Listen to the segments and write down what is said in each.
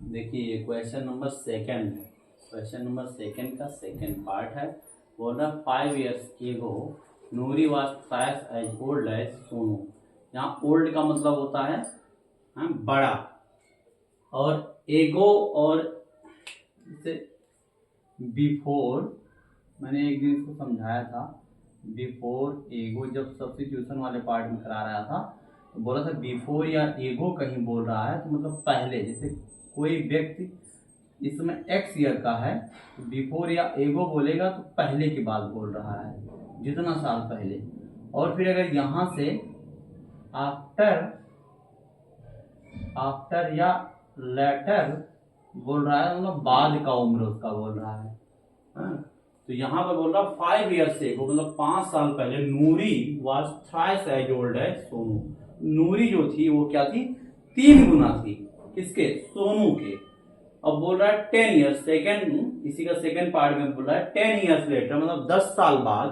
देखिए question number second है। Question number second का सेकंड पार्ट है। बोल रहा 5 years ago Noori was thrice as old as Sonu. यहाँ ओल्ड का मतलब होता है बड़ा, और एगो और जैसे बिफोर, मैंने एक दिन इसको समझाया था। बिफोर एगो जब सब्स्टिट्यूशन वाले पार्ट में करा रहा था तो बोला था बिफोर या एगो कहीं बोल रहा है तो मतलब पहले, जैसे कोई व्यक्ति इसमें एक्स ईयर का है तो बिफोर या एगो बोलेगा तो पहले की बात बोल रहा है, जितना साल पहले। और फिर अगर यहां से आफ्टर आफ्टर या लेटर बोल रहा है मतलब बाद का उम्र उसका बोल रहा है। तो यहाँ पर बोल रहा 5 years एगो मतलब 5 साल पहले Noori was thrice as old as Sonu. Noori जो थी वो क्या थी, 3 गुना थी किसके, सोनू के। अब बोल रहा है 10 years, सेकेंड इसी का सेकेंड पार्ट में बोल रहा है 10 years लेटर मतलब 10 साल बाद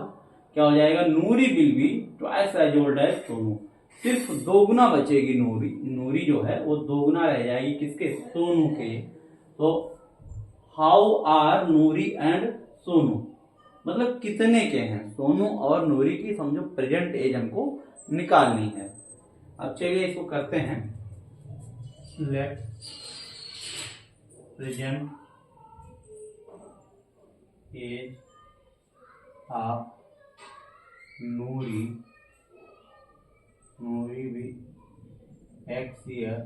क्या हो जाएगा, Noori will be twice as old as Sonu. सिर्फ दोगुना बचेगी नूरी, नूरी जो है वो दोगुना रह जाएगी किसके, सोनू के। तो how are Noori and Sonu मतलब कितने के हैं सोनू और नूरी की, समझो प्रेजेंट एज हमको निकालनी है। अब चलिए इसको करते हैं। लेट प्रेजेंट एज ऑफ नूरी भी एक्स ईयर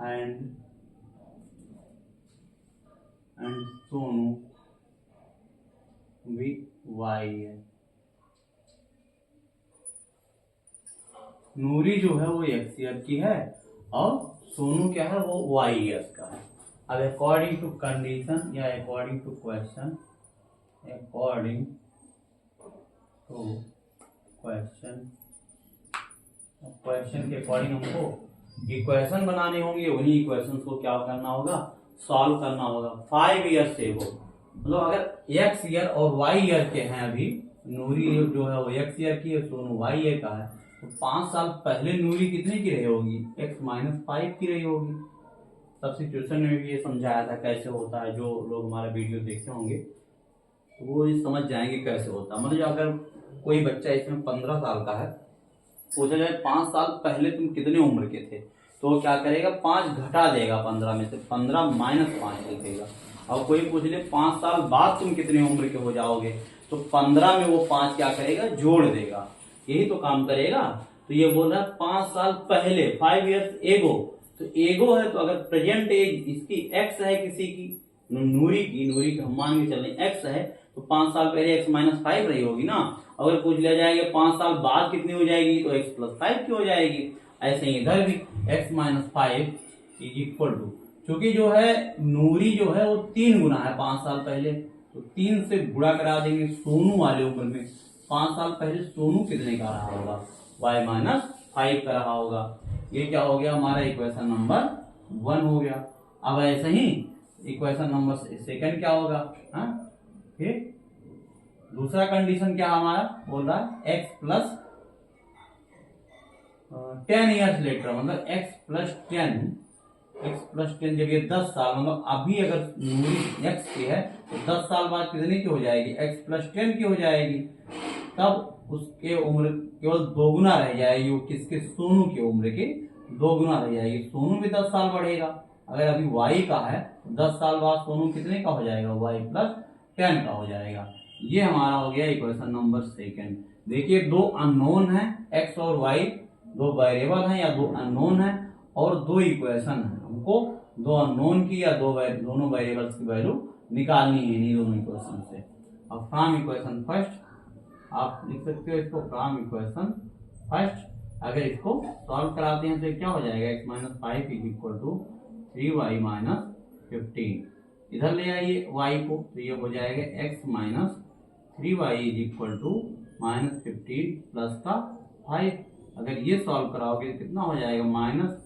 एंड सोनू भी वाई है। नूरी जो है वो एक्स ईयर की है और सोनू क्या है, वो वाई ईयर्स का है। अब अकॉर्डिंग टू कंडीशन या according to question, according to question के अकॉर्डिंग हमको इक्वेशन बनाने होंगे, उन्हीं इक्वेशन को क्या करना होगा, सॉल्व करना होगा। 5 years एगो मतलब अगर एक्स ईयर और वाई ईयर के हैं, अभी नूरी जो है वो एक्स ईयर की है, सोनू वाई ईयर का है, तो 5 साल पहले नूरी कितने की रही होगी, x-5 की रही होगी। सब्स्टिट्यूशन में भी ये समझाया था कैसे होता है, जो लोग हमारा वीडियो देखते होंगे तो वो ये समझ जाएंगे कैसे होता है। मतलब अगर कोई बच्चा इसमें 15 साल का है, पूछा जाए 5 साल पहले तुम कितने उम्र के थे, तो वो क्या करेगा, 5 घटा देगा 15 में से, 15 - 5 लिखेगा। और कोई पूछ ले 5 साल बाद तुम कितने उम्र के हो जाओगे, तो 15 में वो 5 क्या करेगा, जोड़ देगा। यही तो काम करेगा। तो ये बोल रहा है 5 साल पहले, 5 years एगो, तो एगो है तो अगर प्रेजेंट एज इसकी एक्स है, किसी की नूरी की हम मान के चल रहे एक्स है, तो 5 साल पहले x-5 रही होगी ना। अगर पूछ लिया जाएगा 5 साल बाद कितनी हो जाएगी, तो x+5 की हो जाएगी। ऐसे ही इधर भी x-5 इज इक्वल टू, क्योंकि जो है नूरी जो है वो 3 गुना है 5 साल पहले, तो 3 से गुणा करा देंगे सोनू वाले उम्र में। 5 साल पहले सोनू कितने का रहा होगा, y-5 का रहा होगा। ये क्या हो गया, हमारा इक्वेशन नंबर 1 हो गया। अब ऐसे ही इक्वेशन नंबर सेकंड क्या होगा, फिर दूसरा कंडीशन क्या हमारा बोल रहा है x+10 years लेटर मतलब x+10 जब ये 10 साल मतलब अभी अगर नूरी x की है तो 10 साल बाद कितने की हो जाएगी, x+10 की हो जाएगी। तब उसके उम्र केवल दोगुना रह जाएगी, वो किसके, सोनू की उम्र के दोगुना रह जाएगी। सोनू भी 10 साल बढ़ेगा। अगर अभी y का है तो 10 साल बाद सोनू कितने का हो जाएगा, y+10 का हो जाएगा। ये हमारा हो गया इक्वेशन नंबर सेकंड। देखिए दो अननोन है, x और y दो वेरिएबल हैं या दो अननोन है, और दो इक्वेशन है। हमको दो अननोन की या दोनों वेरिएबल्स की वैल्यू निकालनी है इन्हीं दोनों इक्वेशन से। अब फ्रॉम इक्वेशन फर्स्ट आप लिख सकते हो इसको, फ्रॉम इक्वेशन फर्स्ट अगर इसको सॉल्व कराते हैं तो क्या हो जाएगा, x-5 is equal to 3y-15। इधर ले आइए y को, तो ये हो जाएगा x-3y is equal to -15 plus का 5। अगर ये सॉल्व कराओगे तो कितना हो जाएगा,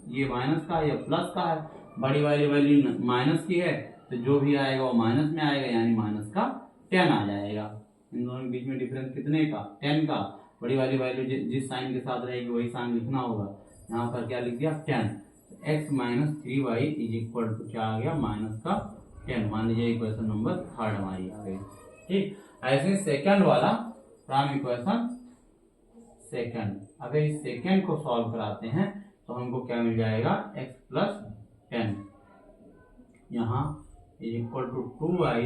ये माइनस का है या प्लस का है, बड़ी वाली वैल्यू माइनस की है तो जो भी आएगा वो माइनस में आएगा, यानी -10 आ जाएगा। इन दोनों के बीच में डिफरेंस कितने का, 10 का। बड़ी वाली वैल्यू जिस साइन के साथ रहेगी वही साइन लिखना होगा। यहाँ पर क्या लिख दिया, 10। x minus 3y is equal to क्या आ गया, माइनस का 10। मान लीजिए इक्वेशन नंबर 3 हमारी आ गई। ठीक, ऐसे सेकंड वाला फ्रॉम इक्वेशन सेकंड, अगर इस सेकंड को सॉल्व कराते हैं तो हमको क्या मिल जाएगा, x प्लस 10 यहाँ is equal to 2y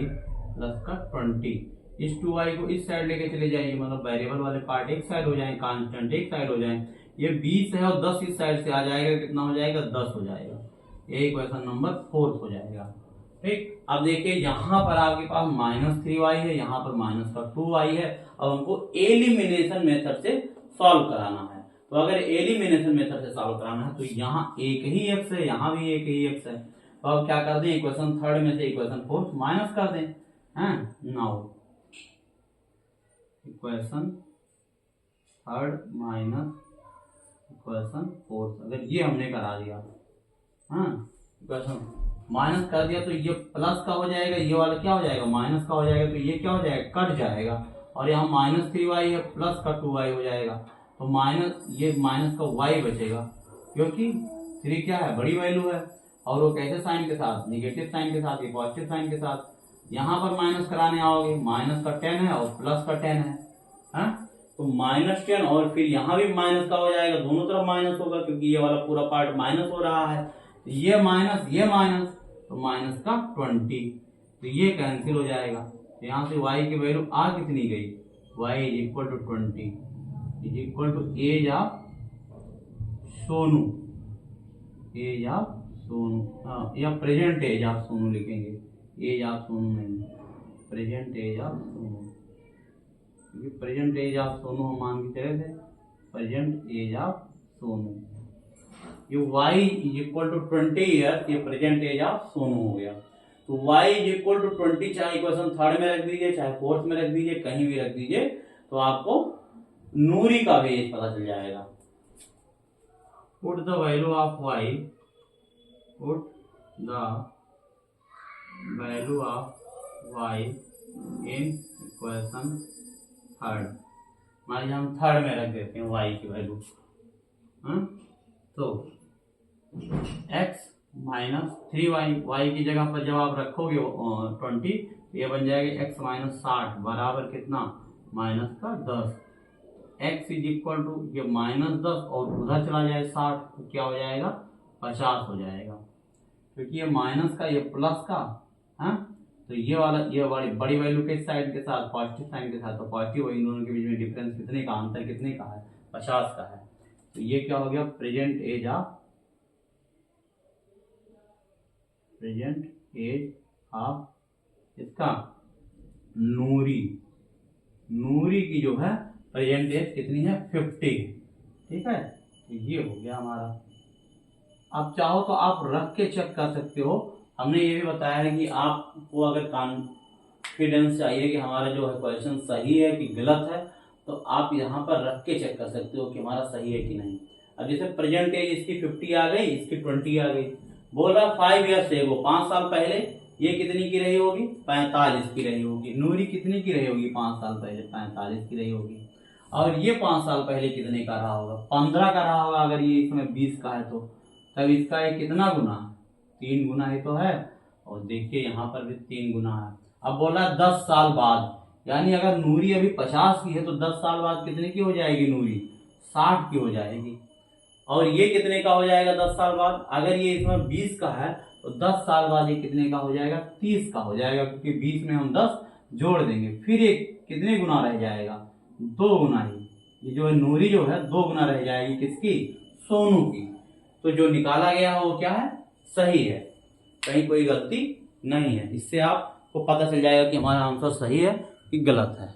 plus का 20। इस 2y को इस साइड लेके चले जाइए, मतलब वेरिएबल वाले पार्ट एक साइड हो जाए, कांस्टेंट एक साइड हो जाए। ये 20 है और 10 इस साइड से आ जाएगा, कितना हो जाएगा, 10 हो जाएगा। ये इक्वेशन नंबर 4 हो जाएगा। ठीक, अब देखिए यहाँ पर आपके पास माइनस 3y है, यहाँ पर माइनस का 2y है। अब हमको एलिमिनेशन मेथड से सॉल्व कराना है। तो अगर एलिमिनेशन मेथड से सॉल्व कराना है तो यहाँ एक ही x है, यहाँ भी एक ही x है। तो अब क्या कर दें, इक्वेशन थर्ड में से इक्वेशन फोर्थ माइनस कर दें। हैं, now equation third minus equation fourth, अगर ये हमने करा दिया, हाँ इक्वेशन माइनस कर दिया तो ये प्लस का हो जाएगा, ये वाला क्या हो जाएगा, माइनस का हो जाएगा। तो ये क्या हो जाएगा, कट जाएगा। और यहाँ माइनस 3y है, प्लस का 2y हो जाएगा। तो माइनस, ये माइनस का y बचेगा, क्योंकि 3 क्या है, बड़ी वैल्यू है। और वो कैसे साइन के साथ, निगेटिव साइन के साथ, ये पॉजिटिव साइन के साथ। यहाँ पर माइनस कराने आओगे, माइनस का 10 है और प्लस का 10 है, हाँ? तो माइनस 10 और फिर यहाँ भी माइनस का हो जाएगा, दोनों तरफ माइनस होगा, क्योंकि ये वाला पूरा पार्ट माइनस हो रहा है। तो ये माइनस, तो माइनस का 20, तो ये कैंसिल हो जाएगा। तो यहाँ से y की वैल्यू आ कितनी गई, y is equal to 20 is equal to age of Sonu, age of Sonu, या प्रेजेंट एज ऑफ सोनू लिखेंगे, एज ऑफ सोनू नहीं, प्रेजेंट एज ऑफ सोनू, क्योंकि प्रेजेंट एज ऑफ सोनू हम मान के चले थे, प्रेजेंट एज ऑफ सोनू। ये y is equal to 20 year, ये प्रेजेंट एज ऑफ सोनू हो गया। तो y इज इक्वल टू 20 चाहे इक्वेशन थर्ड में रख दीजिए, चाहे फोर्थ में रख दीजिए, कहीं भी रख दीजिए, तो आपको नूरी का भी एज पता चल जाएगा। Put the value of y, put the value of y in equation third. मान लीजिए हम थर्ड में रख देते हैं y की वैल्यू, तो x माइनस 3y, y की जगह पर जब आप रखोगे 20, तो ये बन जाएगा x माइनस 60 बराबर कितना, माइनस का 10। x इज इक्वल टू ये माइनस 10 और उधर चला जाए 60, तो क्या हो जाएगा, 50 हो जाएगा, क्योंकि ये माइनस का ये प्लस का, हाँ? तो ये वाली बड़ी वैल्यू के साइड के साथ, पॉजिटिव साइन के साथ, तो पॉजिटिव, इन दोनों के बीच में डिफरेंस कितने का, अंतर कितने का है, 50 का है। तो ये क्या हो गया, प्रेजेंट एज ऑफ इसका नूरी की जो है प्रेजेंट एज कितनी है, 50। ठीक है, तो ये हो गया हमारा। आप चाहो तो आप रख के चेक कर सकते हो। हमने ये भी बताया है कि आपको अगर कॉन्फिडेंस चाहिए कि हमारा जो है क्वेश्चन सही है कि गलत है, तो आप यहाँ पर रख के चेक कर सकते हो कि हमारा सही है कि नहीं। अब जैसे प्रेजेंट एज इसकी 50 आ गई, इसकी 20 आ गई। बोल रहा 5 ईयर्स एगो, 5 साल पहले ये कितनी की रही होगी, 45 की रही होगी। नूरी कितनी की रही होगी, 5 साल पहले 45 की रही होगी। और ये 5 साल पहले कितने का रहा होगा, 15 का रहा होगा। अगर ये इसमें 20 का है तो तब इसका ये कितना गुना, 3 गुना ही तो है। और देखिए यहाँ पर भी 3 गुना है। अब बोला 10 साल बाद, यानी अगर नूरी अभी 50 की है तो 10 साल बाद कितने की हो जाएगी नूरी, 60 की हो जाएगी। और ये कितने का हो जाएगा 10 साल बाद, अगर ये इसमें 20 का है तो 10 साल बाद ये कितने का हो जाएगा, 30 का हो जाएगा, क्योंकि 20 में हम 10 जोड़ देंगे। फिर ये कितने गुना रह जाएगा, 2 गुना ही। ये जो है नूरी जो है 2 गुना रह जाएगी, किसकी, सोनू की। तो जो निकाला गया है वो क्या है, सही है, कहीं कोई गलती नहीं है। इससे आपको पता चल जाएगा कि हमारा आंसर सही है कि गलत है।